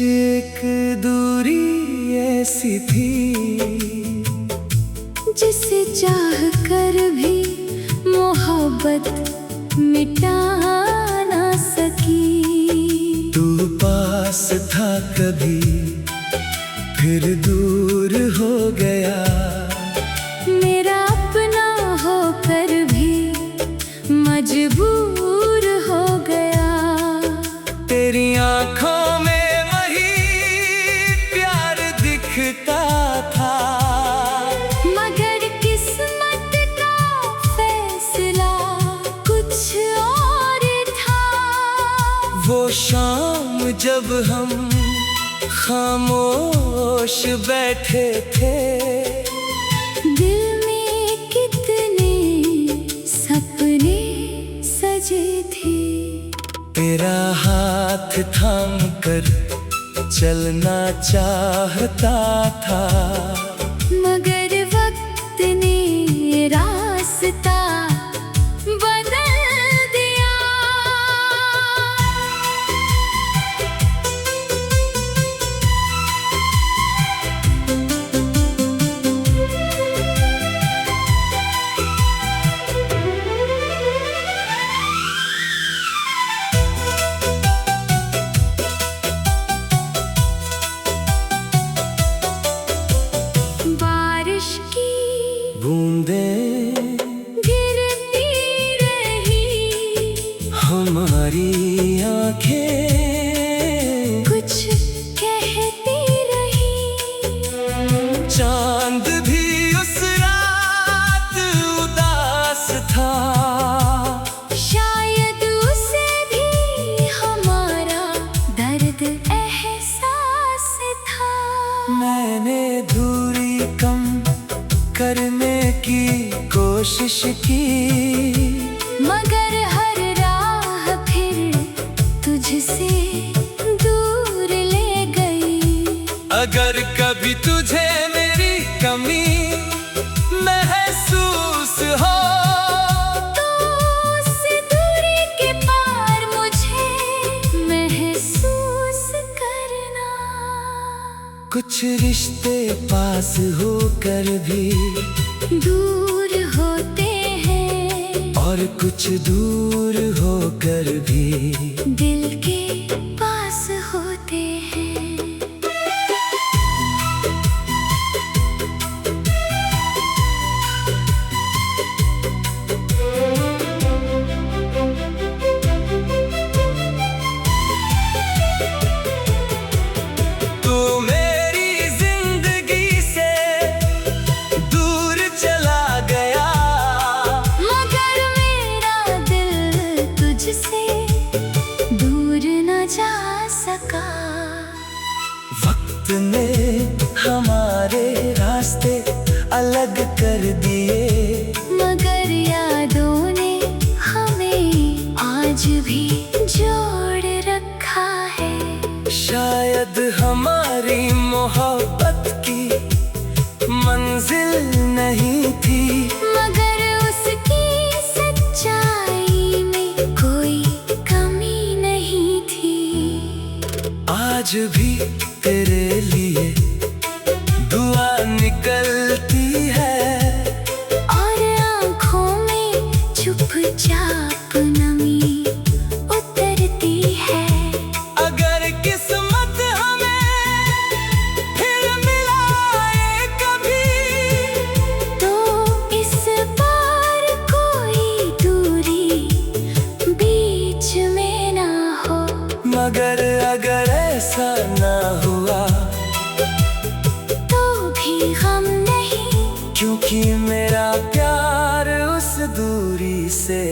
एक दूरी ऐसी थी जिसे चाह कर भी मोहब्बत मिटा ना सकी। तू पास था कभी फिर दूर हो गया, मेरा अपना होकर भी मजबूर हो गया। तेरी आंखों में वही प्यार दिखता था, मगर किस्मत का फैसला कुछ और था। वो शाम जब हम खामोश बैठे थे, दिल में कितने सपने सजे थे। तेरा हाथ थाम कर चलना चाहता था, मगर वक्त ने रास्ता बदल दिया। बारिश की बूंदें गिरती रही, हमारी आंखें कुछ कहती रही। चांद भी उस रात उदास था, शायद उसे भी हमारा दर्द एहसास था। मैंने दूरी कम करने की कोशिश की, मगर हर राह फिर तुझसे दूर ले गई। अगर कभी तुझे मेरी कमी महसूस हो, तो उस दूरी के पार मुझे महसूस करना। कुछ रिश्ते पास होकर भी दूर होते हैं, और कुछ दूर होकर भी दिल के पास होते हैं। तू मेरी जिंदगी से दूर चला गया, मगर मेरा दिल तुझसे दूर न जा सका। वक्त ने हमारे रास्ते अलग कर दिए, मगर यादों ने हमें आज भी जोड़ रखा है। शायद हमारी मोहब्बत की मंजिल नहीं थी, मगर उसकी सच्चाई में कोई कमी नहीं थी। आज भी तेरे लिए दुआ निकलती है, और आँखों में चुपचाप नमी उतरती है। अगर किस्मत हमें फिर मिलाए कभी, तो इस बार कोई दूरी बीच में ना हो। मगर अगर ऐसा ना हुआ तो भी गम नहीं, क्योंकि मेरा प्यार उस दूरी से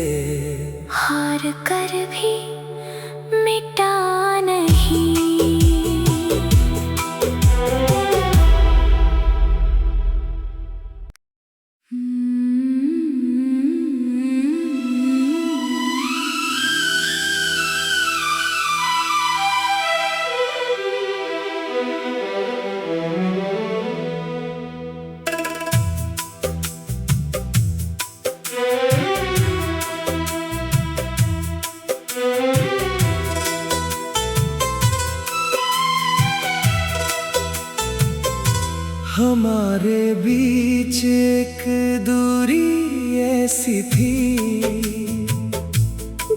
हार कर भी मिटा नहीं। हमारे बीच एक दूरी ऐसी थी,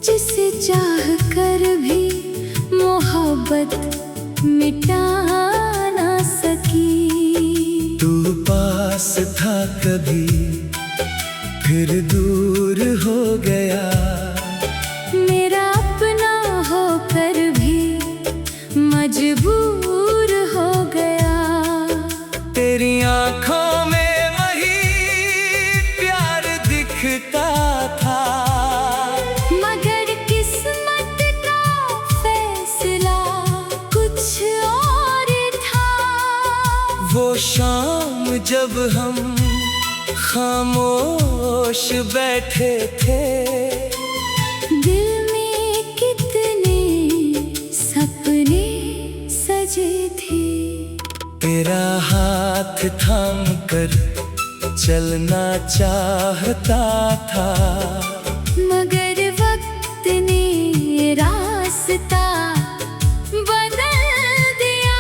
जिसे चाह कर भी मोहब्बत मिटा ना सकी। तू पास था कभी फिर दूर हो गया, मेरा अपना होकर भी मजबूर हो गया। तेरी आंखों में वही प्यार दिखता था, मगर किस्मत का फैसला कुछ और था। वो शाम जब हम खामोश बैठे थे, दिल में कितने सपने सजे थे। तेरा हाथ थाम कर चलना चाहता था, मगर वक्त ने रास्ता बदल दिया।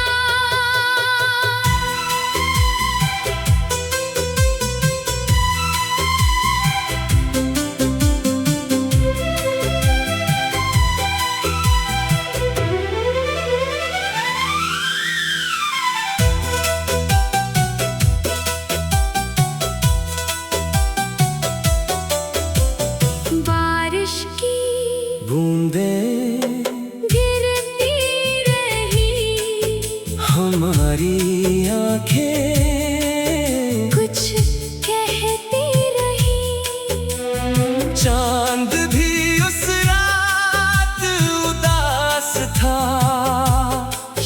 बारिश की बूंदें गिरती रही, हमारी आंखें कुछ कहती रही। चांद भी उस रात उदास था,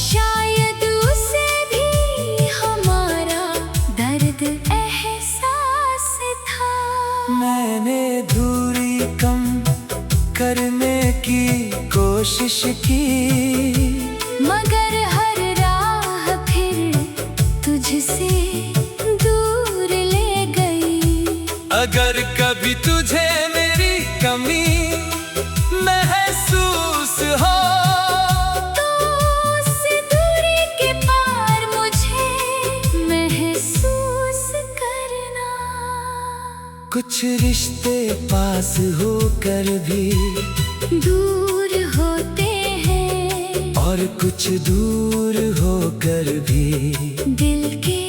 शायद उसे भी हमारा दर्द एहसास था। मैंने दूरी कम करने की कोशिश की, मगर हर राह फिर तुझसे दूर ले गई। अगर कभी तुझे मेरी कमी महसूस हो, तो उस दूरी के पार मुझे महसूस करना। कुछ रिश्ते पास होकर भी दूर होते हैं, और कुछ दूर होकर भी दिल के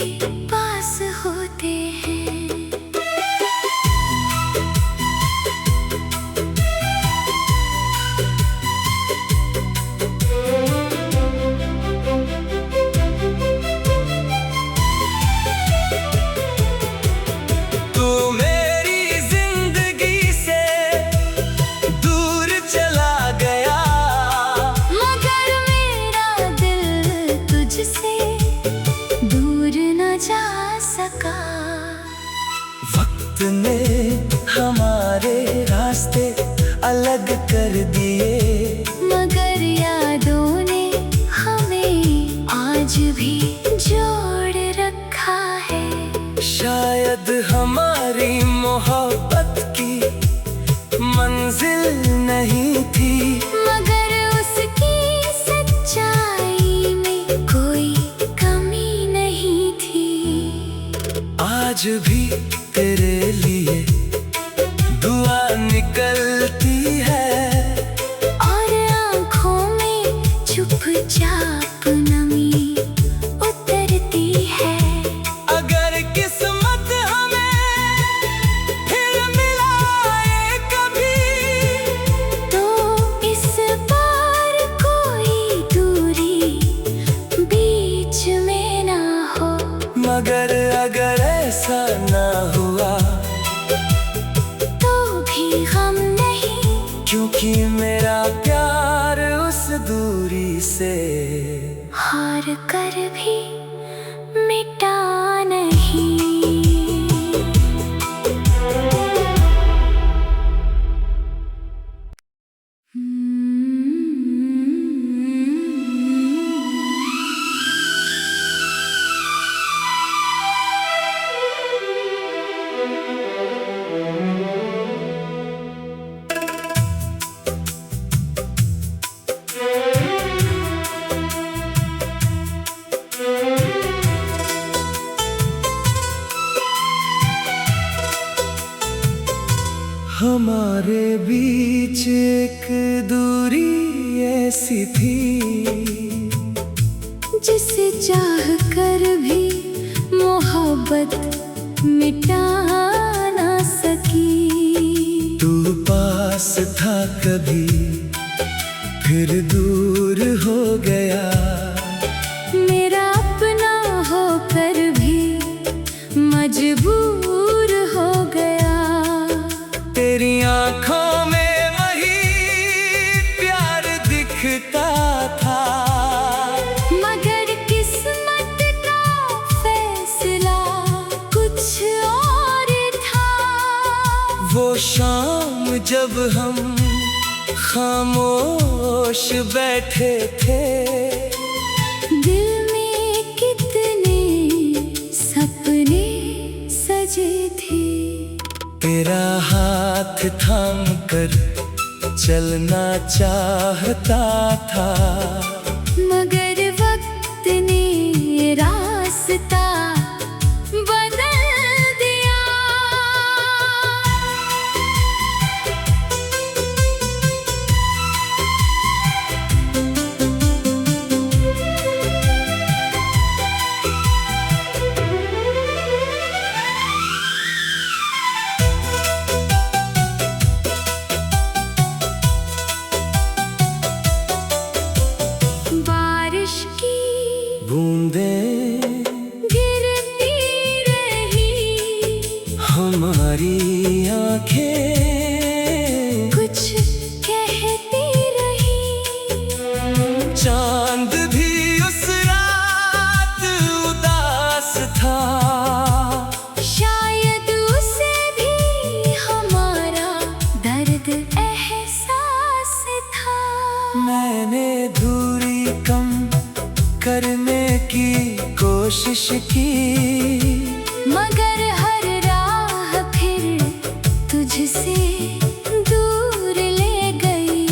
पास होते हैं। तू मेरी जिंदगी से दूर चला गया, मगर मेरा दिल तुझसे दूर न जा सका। वक्त ने हमारे रास्ते अलग कर दिए, मगर यादों ने हमें आज भी जोड़ रखा है। शायद हमारी मोहब्बत की मंजिल नहीं थी, मगर उसकी सच्चाई में कोई कमी नहीं थी। आज भी तेरे लिए दुआ निकलती है, और आँखों में चुपचाप नमी उतरती है। अगर किस्मत हमें फिर मिलाए कभी, तो इस बार कोई दूरी बीच में ना हो। मगर अगर ऐसा ना हुआ, तो भी गम नहीं, क्योंकि मेरा प्यार उस दूरी से हार कर भी मिटा नहीं। हमारे बीच एक दूरी ऐसी थी, जिसे चाह कर भी मोहब्बत मिटा ना सकी। तू पास था कभी फिर दूर हो गया, मेरा अपना होकर भी मजबूर हो गया। तेरी आंखों में वही प्यार दिखता था, मगर किस्मत का फैसला कुछ और था। वो शाम जब हम खामोश बैठे थे, दिल में कितने सपने सजे थे। तेरा हाथ थाम कर चलना चाहता था, मगर वक्त ने रास्ता बदल दिया। बारिश की बूंदें गिरती रही, हमारी आंखें कुछ कहती रही। चांद भी उस रात उदास था, शायद उसे भी हमारा दर्द एहसास था। मैंने दूरी कम करने की कोशिश की, मगर हर राह फिर तुझसे दूर ले गई।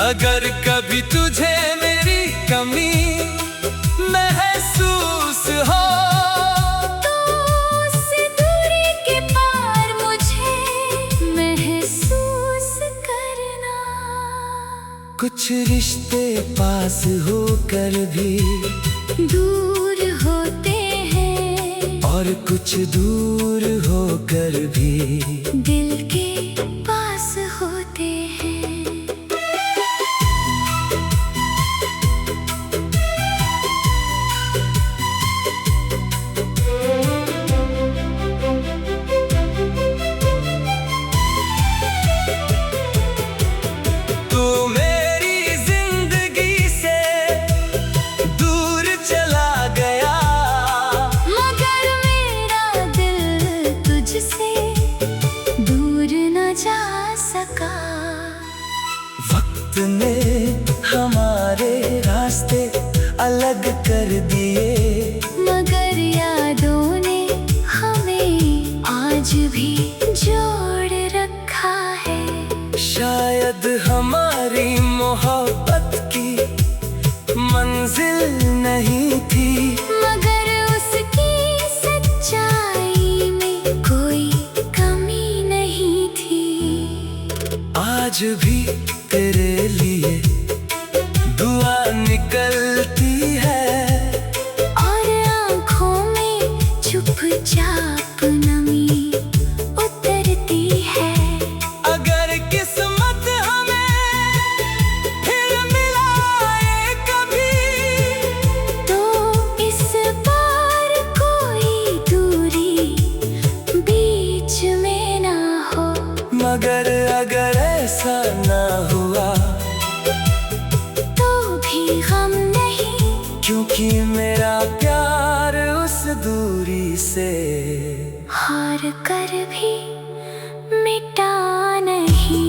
अगर कभी तुझे मेरी कमी महसूस हो, तो उस दूरी के पार मुझे महसूस करना। कुछ रिश्ते पास होकर भी दूर होते हैं, और कुछ दूर होकर भी दिल के पास होते हैं। तू मेरी जिंदगी से दूर चला गया, मगर मेरा दिल तुझसे दूर न जा सका। वक्त ने हमारे रास्ते अलग कर दिए, मगर यादों ने हमें आज भी जोड़ रखा है। शायद हमारी मोहब्बत की मंजिल नहीं थी, मगर उसकी सच्चाई में कोई कमी नहीं थी। आज भी तेरे लिए दुआ निकलती है, और आँखों में चुपचाप नमी उतरती है। अगर किस्मत हमें फिर मिलाए कभी, तो इस बार कोई दूरी बीच में ना हो। मगर अगर ऐसा ना हुआ तो भी गम नहीं, क्योंकि मेरा प्यार उस दूरी से हार कर भी मिटा नहीं।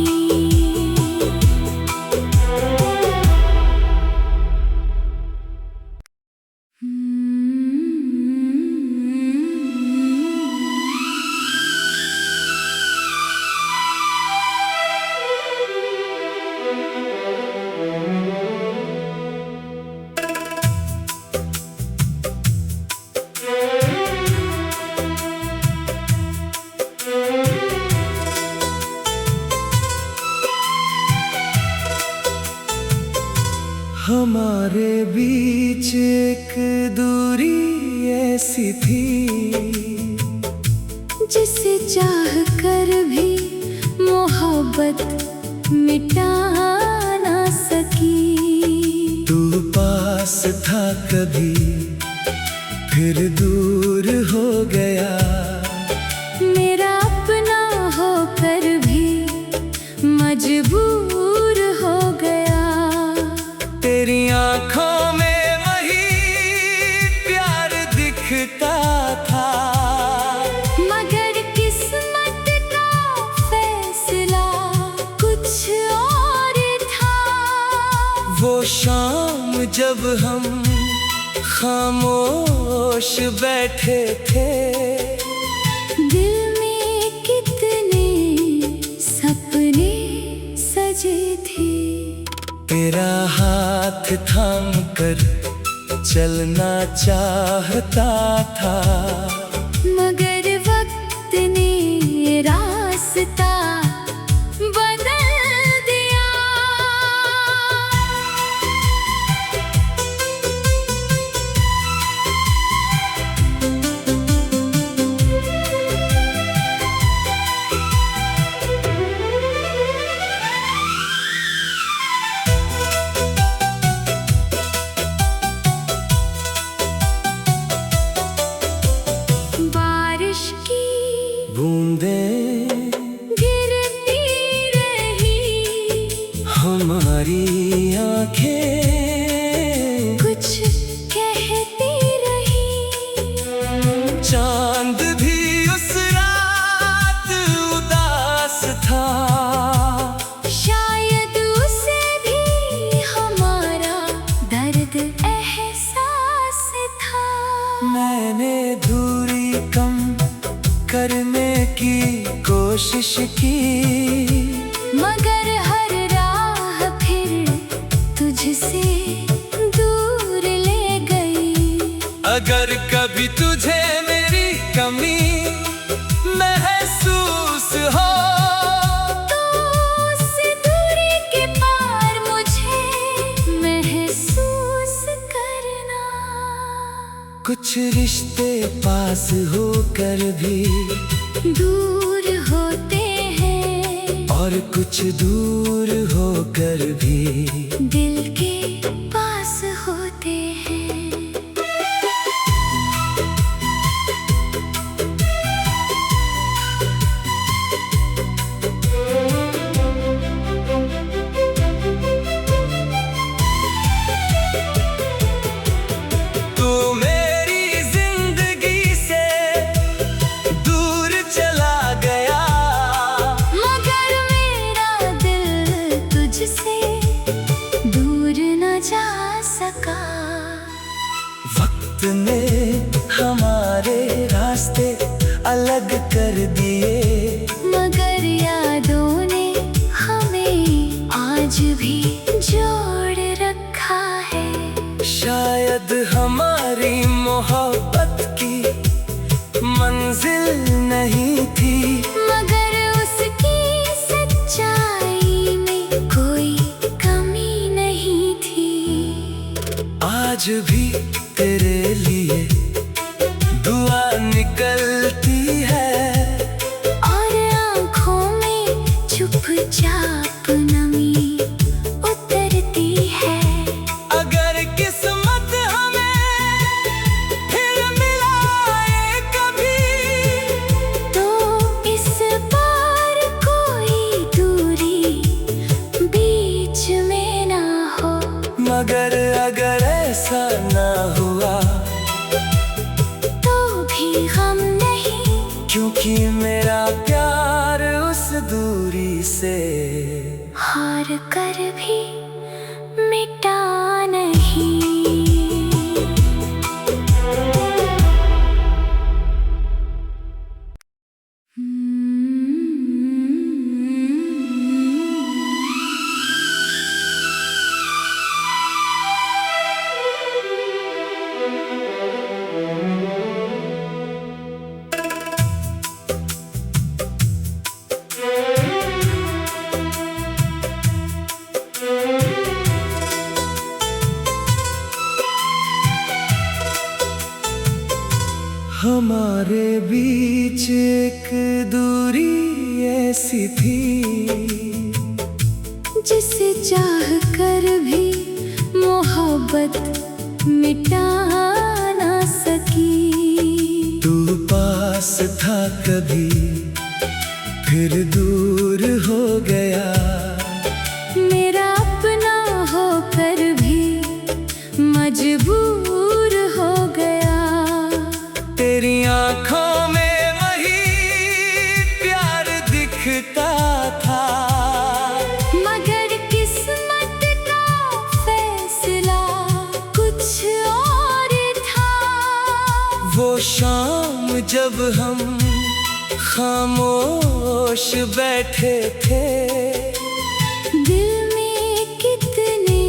बीच एक दूरी ऐसी थी जिसे चाह कर भी मोहब्बत मिटा ना सकी। तू पास था कभी फिर दूर हो गया, मेरा अपना होकर भी मजबूर हो गया। तेरी आंखों में वही प्यार दिखता था, मगर किस्मत का फैसला कुछ और था। वो शाम जब हम खामोश बैठे थे, दिल में कितने सपने सजे थे। तेरा हाथ थाम कर चलना चाहता था, मगर वक्त ने रास्ता बदल दिया। बारिश की बूंदें गिरती रही, हमारी आंखें कुछ कहती रही। चांद भी उस रात उदास था, शायद उसे भी हमारा दर्द एहसास था। मैंने दूरी कम करने की कोशिश की, मगर हर राह फिर तुझसे दूर ले गई। अगर कभी तुझे मेरी कमी महसूस हो, तो उस दूरी के पार मुझे महसूस करना। कुछ रिश्ते पास होकर भी दूर होते हैं, और कुछ दूर होकर भी दिल के पास होते हैं। तू मेरी जिंदगी से दूर चला गया, मगर मेरा दिल तुझसे दूर न जा सका। वक्त ने हमारे रास्ते अलग कर दिए, मगर यादों ने हमें आज भी जोड़ रखा है। शायद हमारी मोहब्बत की मंजिल नहीं थी, मगर उसकी सच्चाई में कोई कमी नहीं थी। आज भी तेरे लिए दुआ निकलती है, और आँखों में चुपचाप नमी उतरती है। अगर किस्मत हमें फिर मिलाए कभी, तो इस बार कोई दूरी बीच में ना हो। मगर अगर ऐसा ना हुआ तो भी गम नहीं, क्योंकि मेरा प्यार उस दूरी से हार कर भी मिटा नहीं। हमारे बीच एक दूरी ऐसी थी जिसे चाह कर भी मोहब्बत मिटा ना सकी। तू पास था कभी फिर दूर हो गया, मेरा अपना होकर भी मजबूर हो गया। तेरी आंखों में वही प्यार दिखता था, मगर किस्मत का फैसला कुछ और था। वो शाम जब हम खामोश बैठे थे, दिल में कितने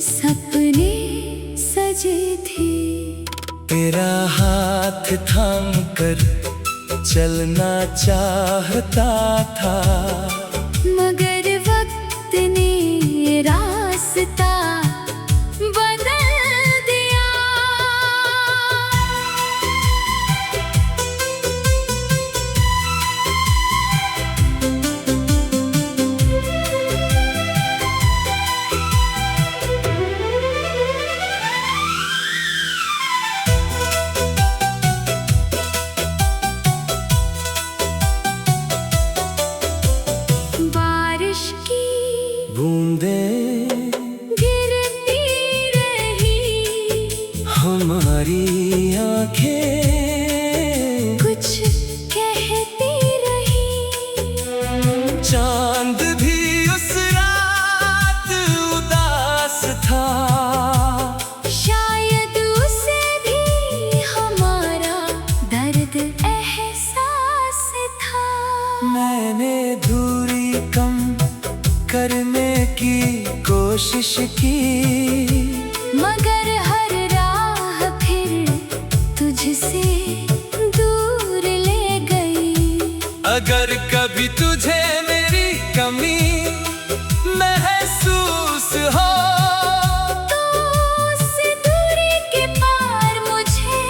सपने सजे थे। तेरा हाथ थाम कर चलना चाहता था, मगर वक्त ने रास्ता बदल दिया। बारिश की बूंदें गिरती रही, हमारी आंखें कुछ कहती रही। चांद भी उस रात उदास था, शायद उसे भी हमारा दर्द एहसास था। मैंने दूरी कम करने की कोशिश की, मगर हर राह फिर तुझसे दूर ले गई। अगर कभी तुझे मेरी कमी महसूस हो, तो उस दूरी के पार मुझे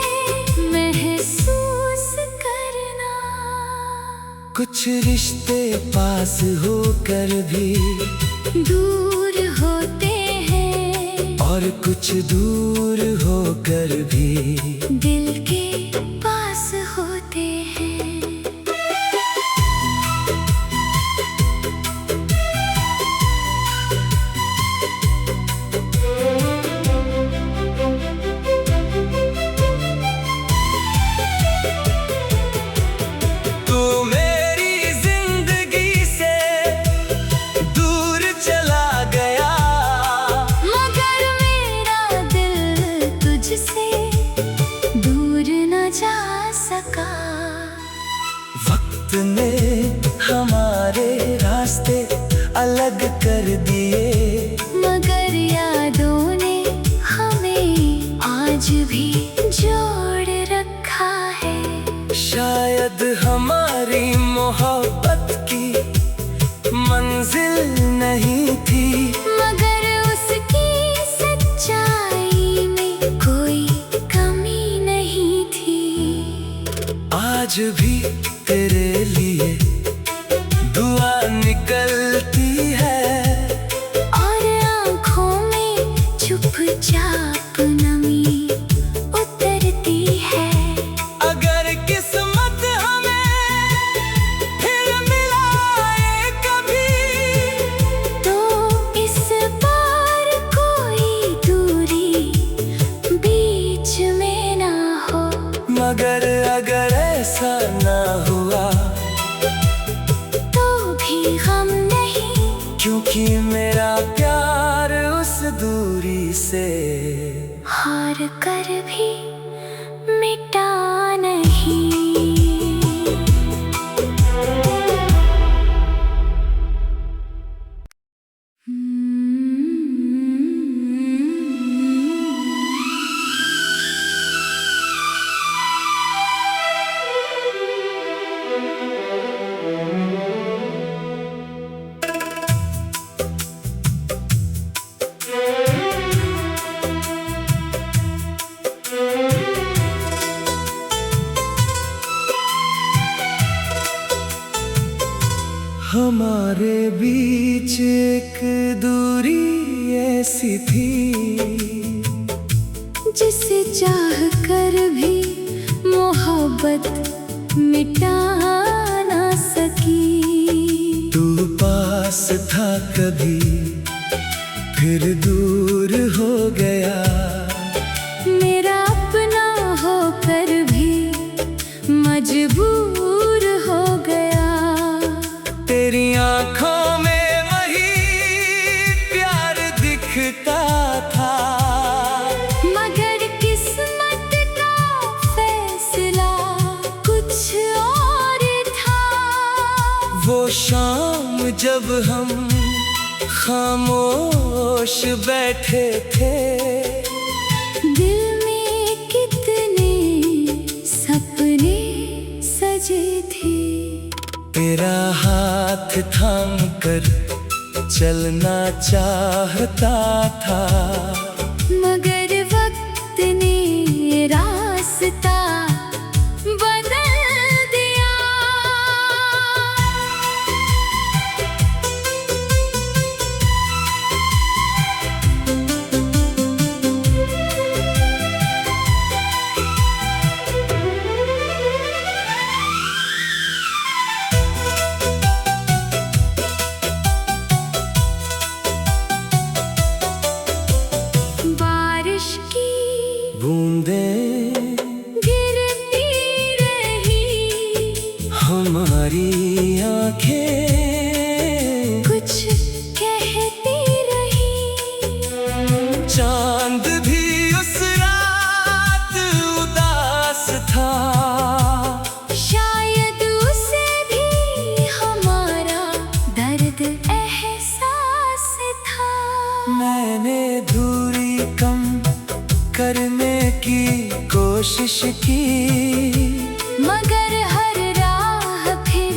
महसूस करना। कुछ रिश्ते पास होकर भी दूर होते हैं, और कुछ दूर होकर भी दिल के पास होते हैं। तू मेरी जिंदगी से दूर चला गया, मगर मेरा दिल तुझसे दूर न जा सका। वक्त ने हमारे रास्ते अलग कर दिए, मगर यादों ने हमें आज भी जोड़ रखा है। शायद हमारी मोहब्बत की मंजिल नहीं थी, मगर उसकी सच्चाई में कोई कमी नहीं थी। आज भी तेरे लिए दुआ निकलती है, और आँखों में चुपचाप नमी उतरती है। अगर किस्मत हमें फिर मिलाए कभी, तो इस बार कोई दूरी बीच में ना हो। मगर अगर ऐसा ना हुआ तो भी गम नहीं, क्योंकि मेरा प्यार उस दूरी से हार कर भी मिटा नहीं। हमारे बीच एक दूरी ऐसी थी, जिसे चाह कर भी मोहब्बत मिटा ना सकी। तू पास था कभी फिर दूर हो गया, मेरा अपना होकर भी मजबूर हो गया। तेरी आंखों में वही प्यार दिखता था, मगर किस्मत का फैसला कुछ और था। वो शाम जब हम खामोश बैठे थे, दिल में कितने सपने सजे थे। तेरा हाथ थाम कर चलना चाहता था, मगर वक्त ने रास्ता बदल दिया। बारिश की बूंदें गिरती रही, हमारी आंखें कुछ कहती रही। चांद भी उस रात उदास था, शायद उसे भी हमारा दर्द एहसास था। मैंने दूरी कम करने की कोशिश की, मगर हर राह फिर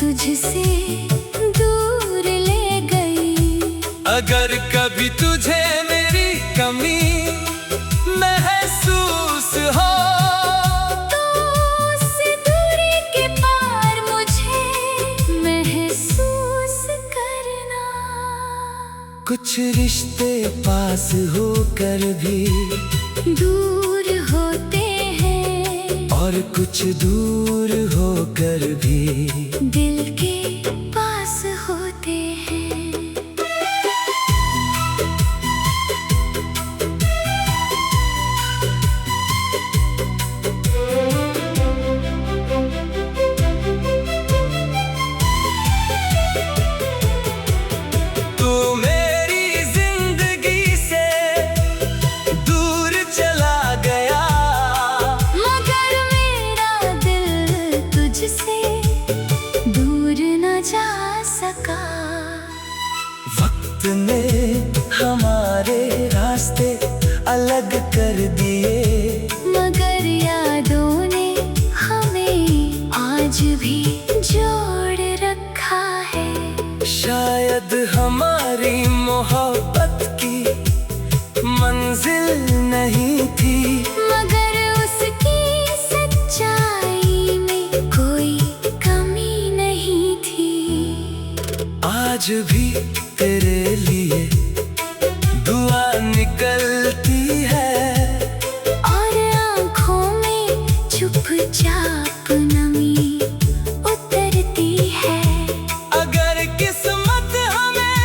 तुझसे दूर ले गई। अगर कभी तुझे मेरी कमी महसूस हो, तो उस दूरी के पार मुझे महसूस करना। कुछ रिश्ते पास होकर भी दूर होते हैं, और कुछ दूर होकर भी दिल के पास होते हैं। तू मेरी जिंदगी से दूर चला गया, मगर मेरा दिल तुझसे दूर न जा सका। वक्त ने हमारे रास्ते अलग कर दिए, मगर यादों ने हमें आज भी जोड़ रखा है। शायद हमारी मोहब्बत की मंजिल नहीं थी, मगर उसकी सच्चाई में कोई कमी नहीं थी। आज भी तेरे लिए दुआ निकलती है, और आँखों में चुपचाप नमी उतरती है। अगर किस्मत हमें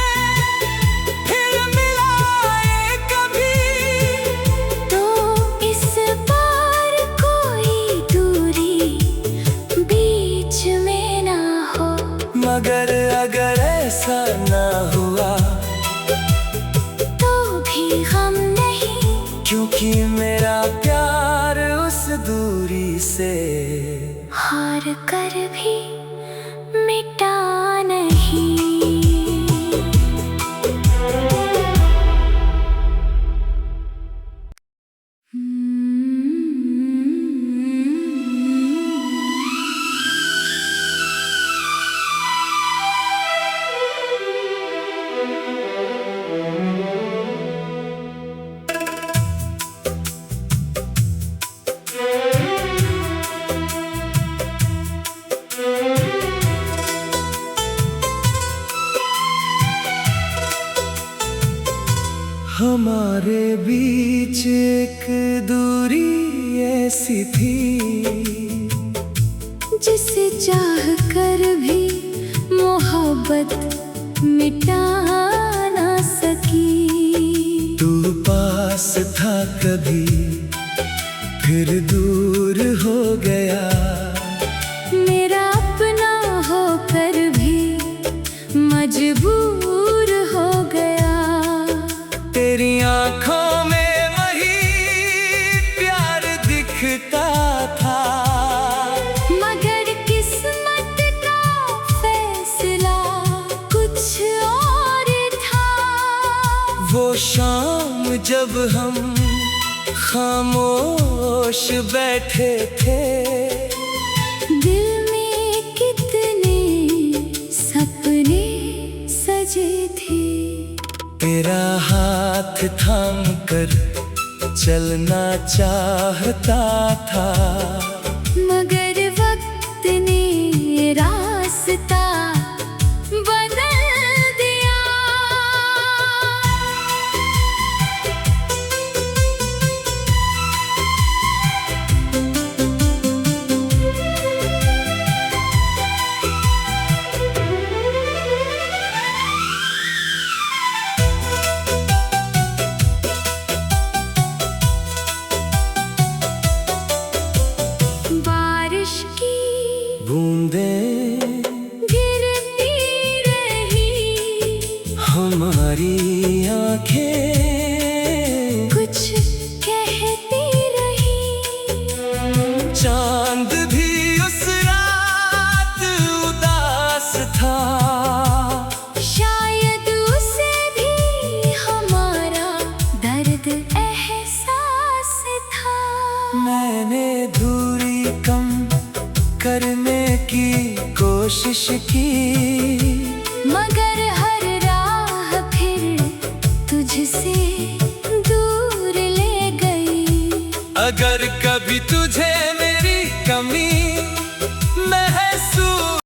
फिर मिलाए कभी, तो इस बार कोई दूरी बीच में ना हो। मगर अगर ऐसा ना हुआ तो भी गम नहीं, क्योंकि मेरा प्यार उस दूरी से हार कर भी मिटा नहीं। एक दूरी ऐसी थी जिसे चाह कर भी मोहब्बत मिटा ना सकी। तू पास था कभी फिर दूर हो गया, मेरा अपना होकर भी मजबूर हो गया। तेरी आंखों में वही प्यार दिखता था, मगर किस्मत का फैसला कुछ और था। वो शाम जब हम खामोश बैठे थे, दिल में कितने सपने सजे थे। तेरा हाथ थाम कर चलना चाहता था, मगर वक्त ने रास्ता बदल दिया। बारिश की बूंदें गिरती रही, हमारी आंखें कुछ कहती रही। चांद भी उस रात उदास था, शायद उसे भी हमारा दर्द एहसास था। मैंने दूरी कम करने की कोशिश की, मगर हर राह फिर तुझसे दूर ले गई। अगर कभी तुझे मेरी कमी